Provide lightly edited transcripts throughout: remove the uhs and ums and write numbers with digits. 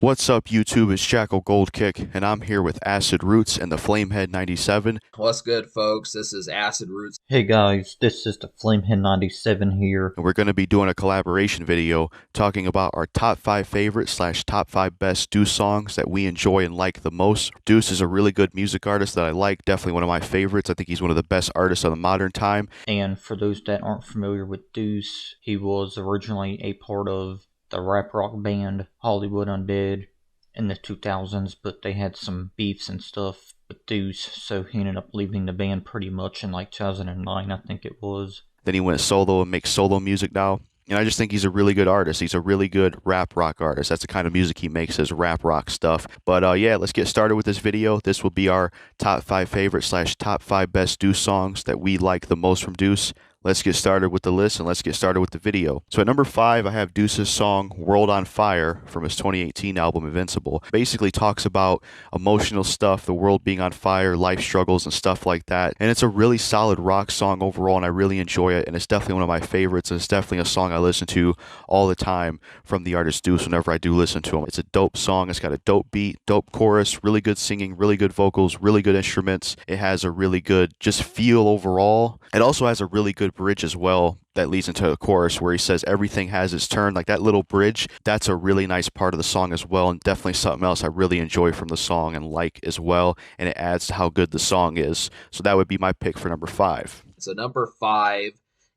What's up, YouTube? It's Jackal Kick, and I'm here with Acid Roots and the Flamehead 97. What's good, folks? This is Acid Roots. Hey guys, this is the Flamehead 97 here. And we're going to be doing a collaboration video talking about our top 5 favorite slash top 5 best Deuce songs that we enjoy and like the most. Deuce is a really good music artist that I like, definitely one of my favorites. I think he's one of the best artists of the modern time. And for those that aren't familiar with Deuce, he was originally a part of the rap rock band Hollywood Undead in the 2000s, but they had some beefs and stuff with Deuce, so he ended up leaving the band pretty much in like 2009, I think it was. Then he went solo and makes solo music now. And I just think he's a really good artist. He's a really good rap rock artist. That's the kind of music he makes, is rap rock stuff. But yeah, let's get started with this video. This will be our top 5 favorite slash top 5 best Deuce songs that we like the most from Deuce. Let's get started with the list and let's get started with the video. So at number 5, I have Deuce's song World on Fire from his 2018 album Invincible. Basically talks about emotional stuff, the world being on fire, life struggles and stuff like that. And it's a really solid rock song overall, and I really enjoy it. And it's definitely one of my favorites. And it's definitely a song I listen to all the time from the artist Deuce whenever I do listen to him. It's a dope song. It's got a dope beat, dope chorus, really good singing, really good vocals, really good instruments. It has a really good just feel overall. It also has a really good bridge as well that leads into the chorus where he says everything has its turn. Like that little bridge, that's a really nice part of the song as well, and definitely something else I really enjoy from the song and like as well, and it adds to how good the song is. So that would be my pick for number 5. So number 5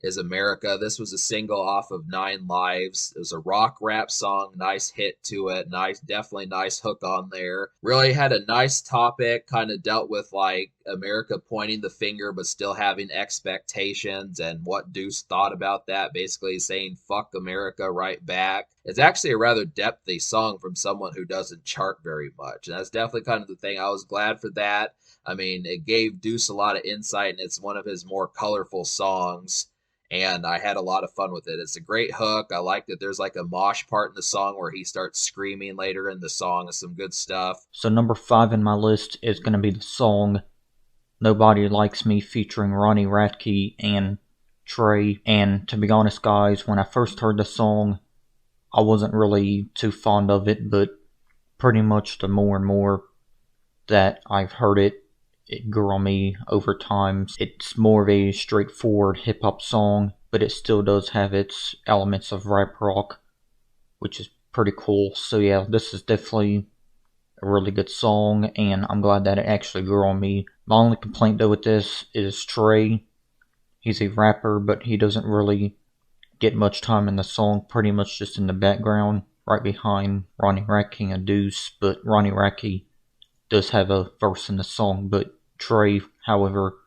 is America. This was a single off of 9 Lives. It was a rock rap song, nice hit to it, definitely nice hook on there. Really had a nice topic, kind of dealt with like America pointing the finger but still having expectations and what Deuce thought about that, basically saying fuck America right back. It's actually a rather depthy song from someone who doesn't chart very much, and that's definitely kind of the thing. I was glad for that. I mean, it gave Deuce a lot of insight, and it's one of his more colorful songs, and I had a lot of fun with it. It's a great hook. I like that there's like a mosh part in the song where he starts screaming later in the song. It's some good stuff. So number 5 in my list is going to be the song Nobody Likes Me featuring Ronnie Radke and Trey. And to be honest, guys, when I first heard the song, I wasn't really too fond of it, but pretty much the more and more that I've heard it, it grew on me over time. It's more of a straightforward hip-hop song, but it still does have its elements of rap rock, which is pretty cool. So yeah, this is definitely a really good song, and I'm glad that it actually grew on me. My only complaint though with this is Trey. He's a rapper, but he doesn't really get much time in the song, pretty much just in the background, right behind Ronnie Radke and Deuce. But Ronnie Radke does have a verse in the song, but Trey, however,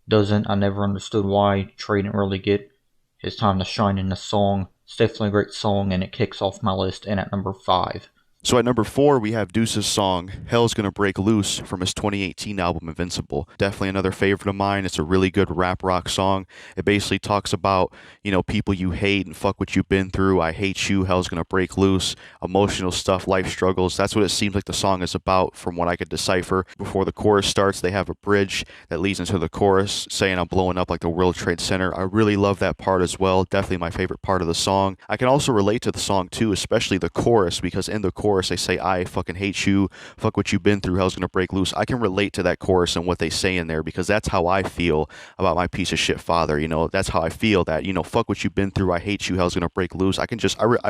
doesn't. I never understood why Trey didn't really get his time to shine in the song. It's definitely a great song, and it kicks off my list, and at number 5. So at number 4, we have Deuce's song Hell's Gonna Break Loose from his 2018 album Invincible. Definitely another favorite of mine. It's a really good rap rock song. It basically talks about, people you hate and fuck what you've been through. I hate you, hell's gonna break loose. Emotional stuff, life struggles. That's what it seems like the song is about from what I could decipher. Before the chorus starts, they have a bridge that leads into the chorus saying I'm blowing up like the World Trade Center. I really love that part as well. Definitely my favorite part of the song. I can also relate to the song too, especially the chorus, because in the chorus they say I fucking hate you, fuck what you've been through, hell's gonna break loose. I can relate to that chorus and what they say in there, because that's how I feel about my piece of shit father. That's how I feel, that fuck what you've been through, I hate you, hell's gonna break loose. I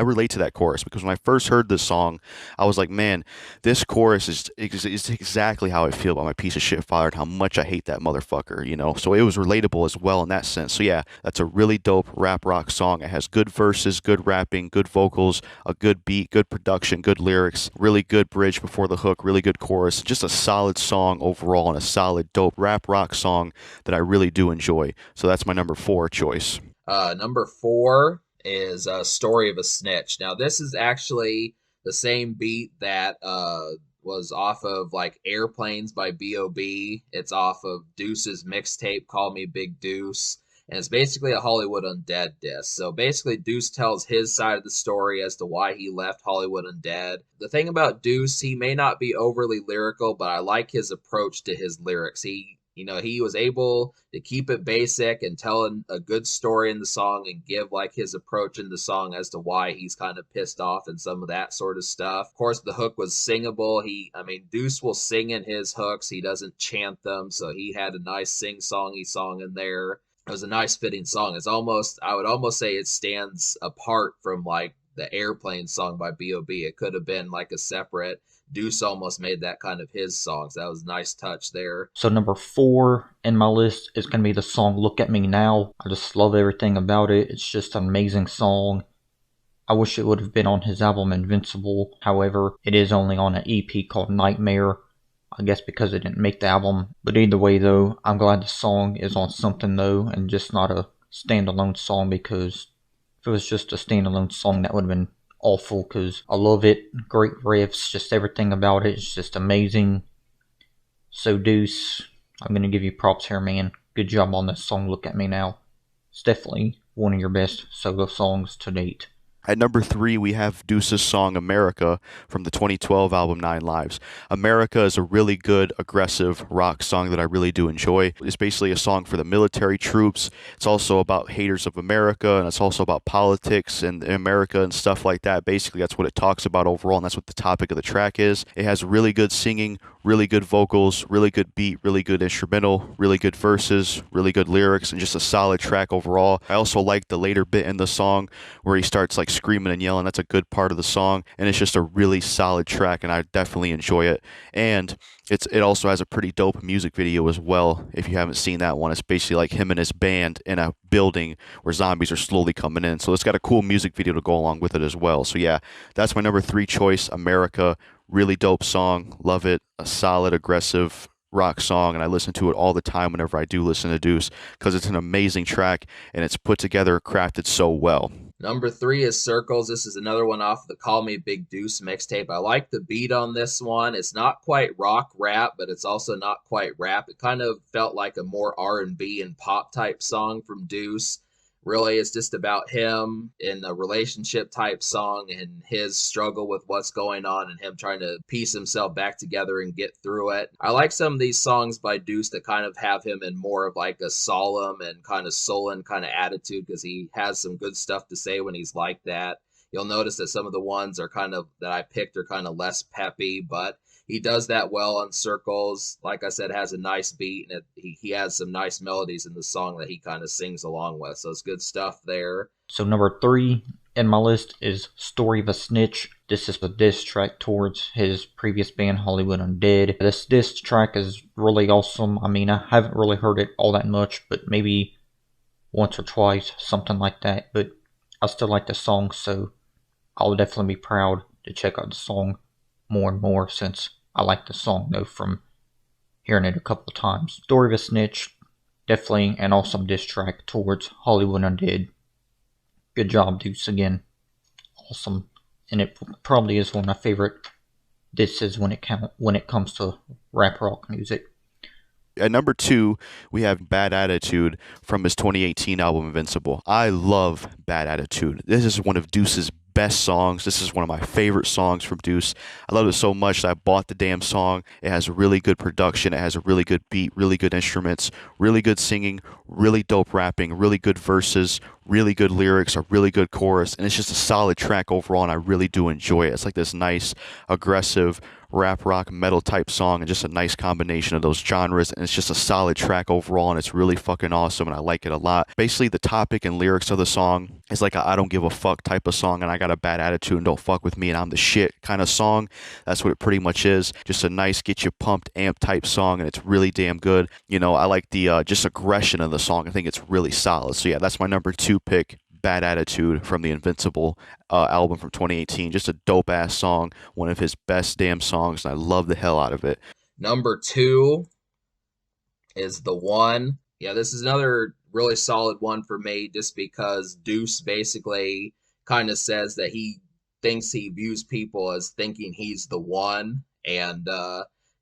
relate to that chorus, because when I first heard this song I was like, man, this chorus is exactly how I feel about my piece of shit father and how much I hate that motherfucker. So it was relatable as well in that sense. So yeah, that's a really dope rap rock song. It has good verses, good rapping, good vocals, a good beat, good production, good lyrics, really good bridge before the hook, really good chorus. Just a solid song overall, and a solid dope rap rock song that I really do enjoy. So that's my number 4 choice. Number 4 is Story of a Snitch. Now this is actually the same beat that was off of like Airplanes by B.O.B. It's off of Deuce's mixtape Call Me Big Deuce. And it's basically a Hollywood Undead diss. So basically Deuce tells his side of the story as to why he left Hollywood Undead. The thing about Deuce, he may not be overly lyrical, but I like his approach to his lyrics. He he was able to keep it basic and tell a good story in the song and give like his approach in the song as to why he's kind of pissed off and some of that sort of stuff. Of course, the hook was singable. Deuce will sing in his hooks. He doesn't chant them, so he had a nice sing-songy song in there. It was a nice fitting song. I would almost say it stands apart from like the Airplane song by B.O.B. It could have been like a separate. Deuce almost made that kind of his song. So that was a nice touch there. So number 4 in my list is going to be the song Look at Me Now. I just love everything about it. It's just an amazing song. I wish it would have been on his album Invincible. However, it is only on an EP called Nightmare. I guess because it didn't make the album. But either way though, I'm glad the song is on something though, and just not a standalone song, because if it was just a standalone song that would have been awful, because I love it. Great riffs, just everything about it is just amazing. So Deuce, I'm going to give you props here, man. Good job on this song, Look at Me Now. It's definitely one of your best solo songs to date. At number 3, we have Deuce's song America from the 2012 album 9 Lives. America is a really good, aggressive rock song that I really do enjoy. It's basically a song for the military troops. It's also about haters of America, and it's also about politics and America and stuff like that. Basically, that's what it talks about overall, and that's what the topic of the track is. It has really good singing, really good vocals, really good beat, really good instrumental, really good verses, really good lyrics, and just a solid track overall. I also like the later bit in the song where he starts like screaming and yelling. That's a good part of the song, and it's just a really solid track, and I definitely enjoy it. And it also has a pretty dope music video as well. If you haven't seen that one, it's basically like him and his band in a building where zombies are slowly coming in. So it's got a cool music video to go along with it as well. So yeah, that's my number 3 choice, America. Really dope song. Love it. A solid, aggressive rock song, and I listen to it all the time whenever I do listen to Deuce, because it's an amazing track and it's put together, crafted so well. Number 3 is Circles. This is another one off the Call Me Big Deuce mixtape. I like the beat on this one. It's not quite rock rap, but it's also not quite rap. It kind of felt like a more R&B and pop type song from Deuce. Really, it's just about him in a relationship type song and his struggle with what's going on and him trying to piece himself back together and get through it. I like some of these songs by Deuce that kind of have him in more of like a solemn and kind of sullen kind of attitude, because he has some good stuff to say when he's like that. You'll notice that some of the ones are kind of that I picked are kind of less peppy, but he does that well on Circles. Like I said, has a nice beat, and he has some nice melodies in the song that he kind of sings along with. So it's good stuff there. So number 3 in my list is Story of a Snitch. This is a diss track towards his previous band, Hollywood Undead. This diss track is really awesome. I mean, I haven't really heard it all that much, but maybe once or twice, something like that. But I still like the song, so I'll definitely be proud to check out the song more and more, since I like the song though from hearing it a couple of times. Story of a Snitch, definitely an awesome diss track towards Hollywood Undead. Good job, Deuce, again. Awesome. And it probably is one of my favorite disses when it comes to rap rock music. At number 2, we have Bad Attitude from his 2018 album Invincible. I love Bad Attitude. This is one of Deuce's best songs. This is one of my favorite songs from Deuce. I love it so much that I bought the damn song. It has really good production. It has a really good beat, really good instruments, really good singing, really dope rapping, really good verses, really good lyrics, a really good chorus, and it's just a solid track overall, and I really do enjoy it. It's like this nice, aggressive, rap rock metal type song, and just a nice combination of those genres, and it's just a solid track overall, and it's really fucking awesome, and I like it a lot. Basically, the topic and lyrics of the song is like a I don't give a fuck type of song, and I got a bad attitude and don't fuck with me and I'm the shit kind of song. That's what it pretty much is. Just a nice get you pumped amp type song, and it's really damn good. You know, I like the just aggression of the song. I think it's really solid. So yeah, that's my number 2 pick, Bad Attitude from the Invincible album from 2018. Just a dope ass song, one of his best damn songs, and I love the hell out of it. Number 2 is The One. Yeah, this is another really solid one for me, just because Deuce basically kind of says that he thinks he views people as thinking he's the one, and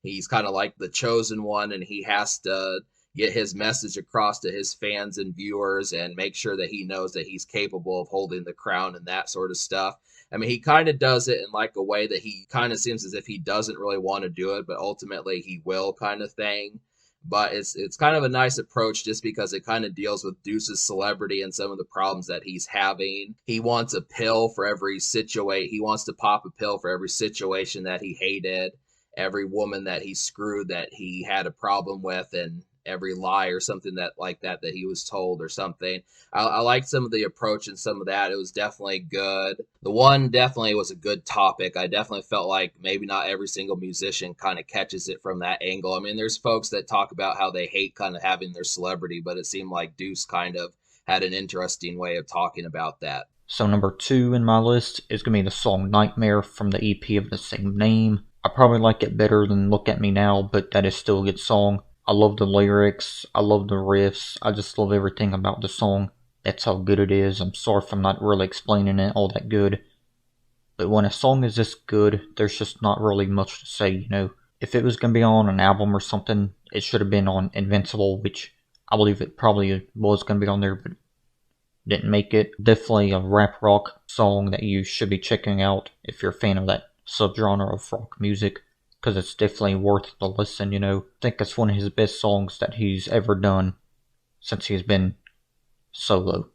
he's kind of like the chosen one, and he has to get his message across to his fans and viewers and make sure that he knows that he's capable of holding the crown and that sort of stuff. I mean, he kind of does it in like a way that he kind of seems as if he doesn't really want to do it, but ultimately he will, kind of thing. but it's kind of a nice approach just because it kind of deals with Deuce's celebrity and some of the problems that he's having. He wants a pill for every situation. He wants to pop a pill for every situation that he hated, every woman that he screwed that he had a problem with, and every lie or something that like that he was told or something. I liked some of the approach and some of that. It was definitely good. The one definitely was a good topic. I definitely felt like maybe not every single musician kind of catches it from that angle. I mean, there's folks that talk about how they hate kind of having their celebrity, but it seemed like Deuce kind of had an interesting way of talking about that. So number 2 in my list is going to be the song Nightmare from the EP of the same name. I probably like it better than Look At Me Now, but that is still a good song. I love the lyrics, I love the riffs, I just love everything about the song. That's how good it is. I'm sorry if I'm not really explaining it all that good. But when a song is this good, there's just not really much to say, you know. If it was going to be on an album or something, it should have been on Invincible, which I believe it probably was going to be on there, but didn't make it. Definitely a rap rock song that you should be checking out if you're a fan of that subgenre of rock music, because it's definitely worth the listen, you know. I think it's one of his best songs that he's ever done since he's been solo.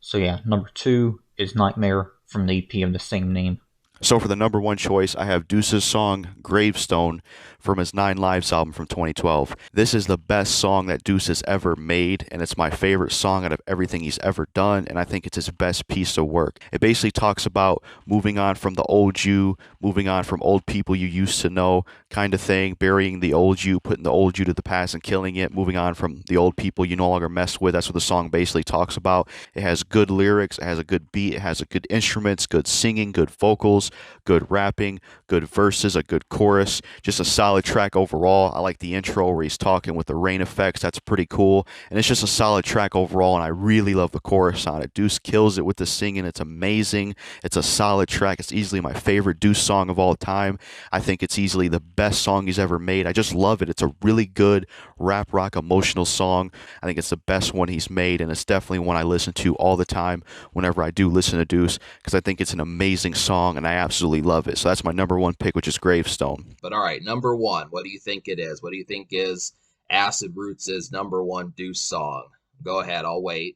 So yeah, number 2 is Nightmare from the EP of the same name. So for the number 1 choice, I have Deuce's song Gravestone from his 9 Lives album from 2012. This is the best song that Deuce has ever made, and it's my favorite song out of everything he's ever done, and I think it's his best piece of work. It basically talks about moving on from the old you, moving on from old people you used to know, kind of thing, burying the old you, putting the old you to the past and killing it, moving on from the old people you no longer mess with. That's what the song basically talks about. It has good lyrics, it has a good beat, it has a good instruments, good singing, good vocals, good rapping, good verses, a good chorus, just a solid track overall. I like the intro where he's talking with the rain effects. That's pretty cool. And it's just a solid track overall, and I really love the chorus on it. Deuce kills it with the singing. It's amazing. It's a solid track. It's easily my favorite Deuce song of all time. I think it's easily the best song he's ever made. I just love it. It's a really good rap rock emotional song. I think it's the best one he's made, and it's definitely one I listen to all the time whenever I do listen to Deuce, because I think it's an amazing song, and I absolutely love it. So that's my number 1 pick, which is Gravestone. But all right, number 1, what do you think it is? What do you think is Acid Roots' number 1 Deuce song? Go ahead, I'll wait.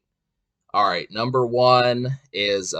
All right, number 1 is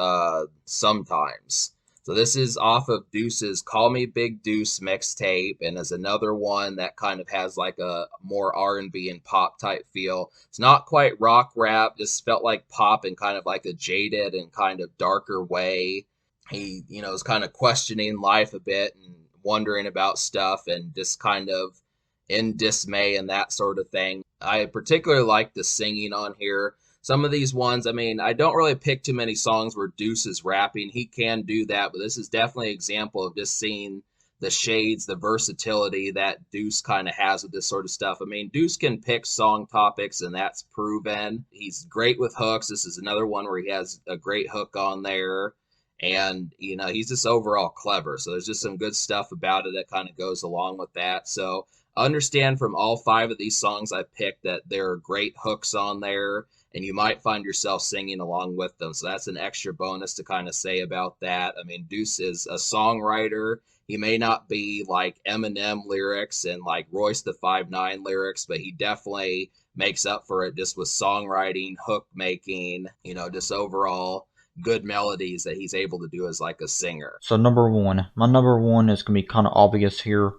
Sometimes. So this is off of Deuce's Call Me Big Deuce mixtape, and is another one that kind of has like a more R&B and pop type feel. It's not quite rock rap, just felt like pop in kind of like a jaded and kind of darker way. He, you know, is kind of questioning life a bit and wondering about stuff and just kind of in dismay and that sort of thing. I particularly like the singing on here. Some of these ones, I mean, I don't really pick too many songs where Deuce is rapping. He can do that, but this is definitely an example of just seeing the shades, the versatility that Deuce kind of has with this sort of stuff. I mean, Deuce can pick song topics, and that's proven. He's great with hooks. This is another one where he has a great hook on there. And, you know, he's just overall clever. So there's just some good stuff about it that kind of goes along with that. So I understand from all 5 of these songs I picked that there are great hooks on there, and you might find yourself singing along with them. So that's an extra bonus to kind of say about that. I mean, Deuce is a songwriter. He may not be like Eminem lyrics and like Royce the 5'9" lyrics, but he definitely makes up for it just with songwriting, hook making, you know, just overall good melodies that he's able to do as like a singer. So number 1. My number 1 is going to be kind of obvious here,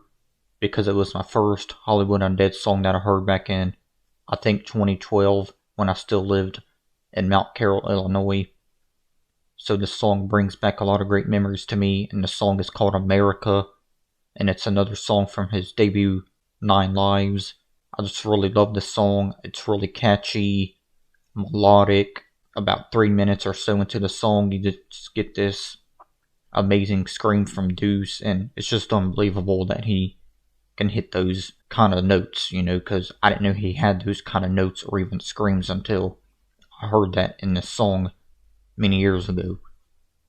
because it was my first Hollywood Undead song that I heard back in, I think, 2012, when I still lived in Mount Carroll, Illinois. So this song brings back a lot of great memories to me, and the song is called America, and it's another song from his debut 9 Lives. I just really love this song. It's really catchy, melodic. About 3 minutes or so into the song, you just get this amazing scream from Deuce, and it's just unbelievable that he can hit those kind of notes, you know, because I didn't know he had those kind of notes or even screams until I heard that in this song many years ago.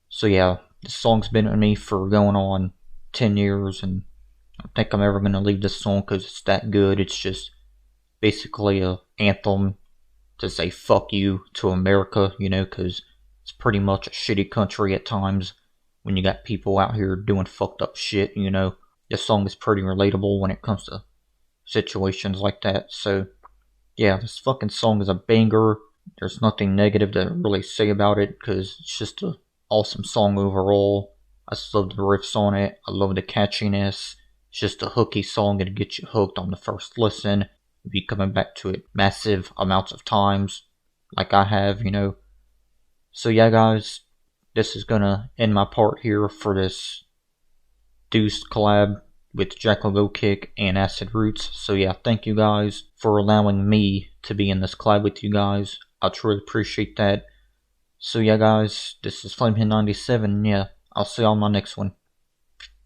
So yeah, this song's been with me for going on 10 years, and I don't think I'm ever going to leave this song because it's that good. It's just basically a anthem to say fuck you to America, you know, because it's pretty much a shitty country at times when you got people out here doing fucked up shit, you know. This song is pretty relatable when it comes to situations like that. So yeah, this fucking song is a banger. There's nothing negative to really say about it because it's just an awesome song overall. I just love the riffs on it. I love the catchiness. It's just a hooky song that'll get you hooked on the first listen. You'll be coming back to it massive amounts of times, like I have, you know. So yeah, guys, this is gonna end my part here for this Deuce collab with Jackal Go Kick and Acid Rootz. So yeah, thank you guys for allowing me to be in this collab with you guys. I truly appreciate that. So yeah, guys, this is Flamehead97. Yeah, I'll see you on my next one.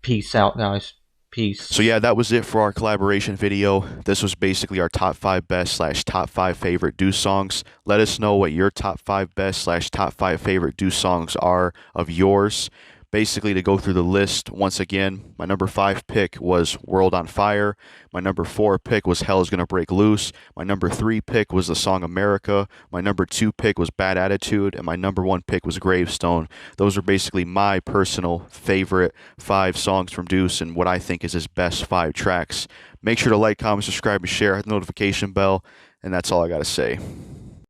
Peace out, guys. Peace. So yeah, that was it for our collaboration video. This was basically our top 5 best / top 5 favorite Deuce songs. Let us know what your top 5 best / top 5 favorite Deuce songs are of yours. Basically, to go through the list once again, my number 5 pick was World on Fire. My number 4 pick was Hell Is Gonna Break Loose. My number 3 pick was the song America. My number 2 pick was Bad Attitude. And my number 1 pick was Gravestone. Those are basically my personal favorite 5 songs from Deuce and what I think is his best 5 tracks. Make sure to like, comment, subscribe, and share. Hit the notification bell. And that's all I gotta say.